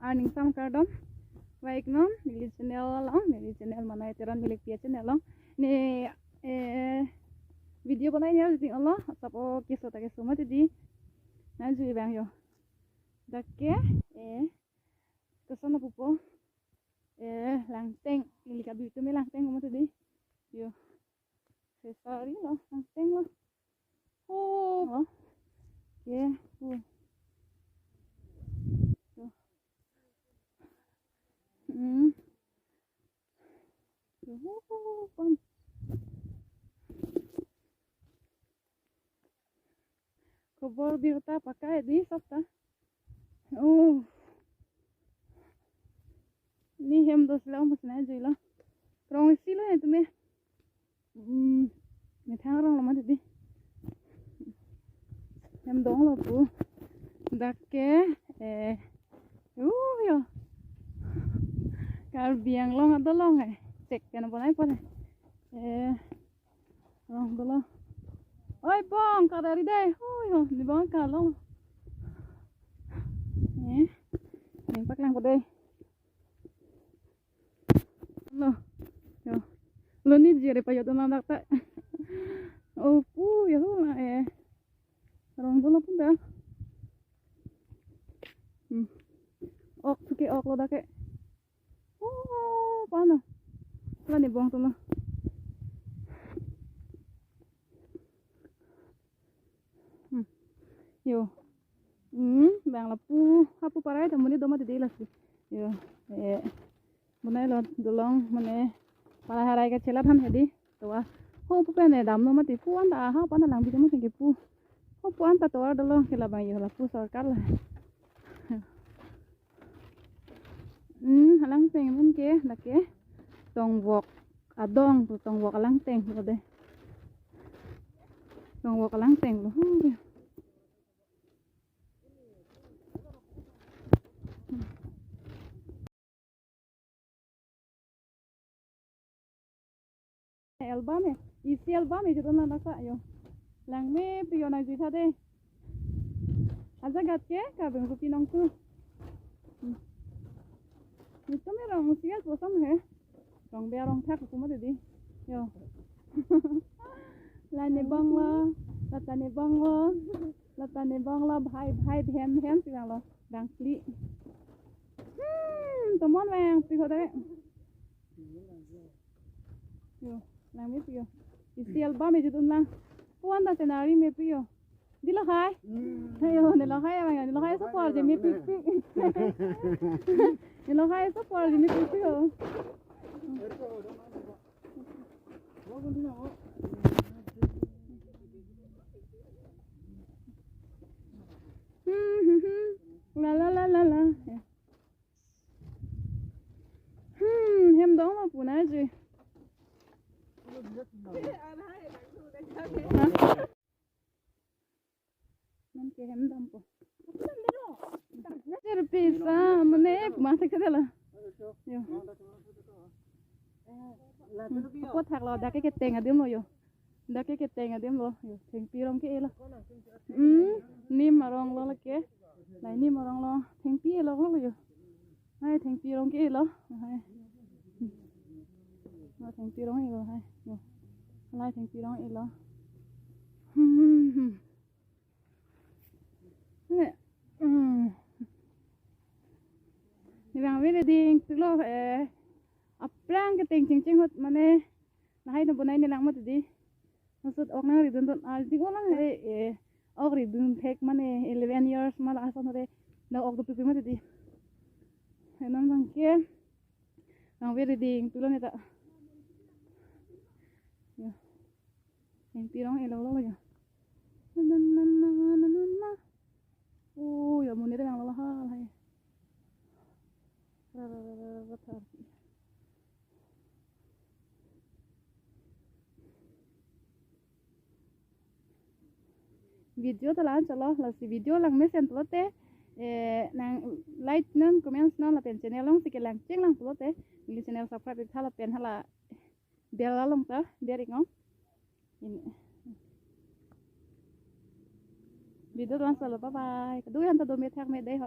earning some cardom baik non milik channel long milik channel mana teran milik pia channel long ne video banai ne jadi Allah sapo kiso ta kiso mati di na jui bang yo dakke kesana pupo langteng milik abi itu me langteng mati di yo sorry lo langteng lo oh yeah Kubur birta pakai di sopta. Ni hem dos lau musna jila. Rong silo ya tume. Ni thang rong lama tadi. Hem dong lo pu. Dakke yo. Kar biang long ada long eh. Cek kan apa naik pada. Long dulu. Oi bong kar dari deh. Yo, ni bong kar long. Yang pak lang pada. Lo. Yo. Lo ni jere pa yo to nak tak. Oh pu ya lah Rong dulu pun dah. Ok suke ok lo dah ke. Oh, paano? Wala ni bong to na. Yo. Bang lapu hapu parai ta muni doma de las. Yo. Munai lo dolong mane para harai ka chela tham hedi. To wa ho pu pe ne dam no mati pu an ta ha pa na lang bi mo ke pu. Ho pu an ta to ar dolong kela bang yo lapu sarkar la. Halang teng mun ke lake tong wok adong tu tong wok alang teng lo de. Tong wok alang teng lo. Album isi album itu na nasa yo lang me piyo na jita de aja gat ke ka beng ku pinong tu itu me rong sial posam he rong be rong thak ku ma de di yo la ne bang la lata ne bang la bhai hem siang lo dang kli tomon wang pi ho de yo lang me piyo isi album itu na puan da senari me piyo dilo khai ayo dilo khai bang dilo khai support je me pi dilo khai support je me pi yo la hem dong ma puna ji nanti hem dong po terpisa mene masa ke dala yo ko thak lo da ke teng adim lo yo da ke teng adim lo yo theng pi rong ke la ni marong lo la ke lai ni marong lo theng pi lo yo hai theng pi rong ke lo hai nó thành pi rong rồi hay rồi lai thành pi rong rồi ni bang về đi tức lo aplang cái tình ching ching hot mane na hay nó bunai ni lang mat di masud ok na ridun don al di ko lang ok ridun thek mane 11 years mal asan re na ok do pipi mat di nan bang ke bang về đi tulo ni ta yang pirong elo lo ya ya muni yang lo ha hai video ta lan chalo la si video lang me sen plote nang like nang comments na la pen channel long sike lang cheng lang plote ni channel subscribe thala pen hala bel la long ta beri ngong ini video tuan selalu bye bye kedua yang tadi me thak me deh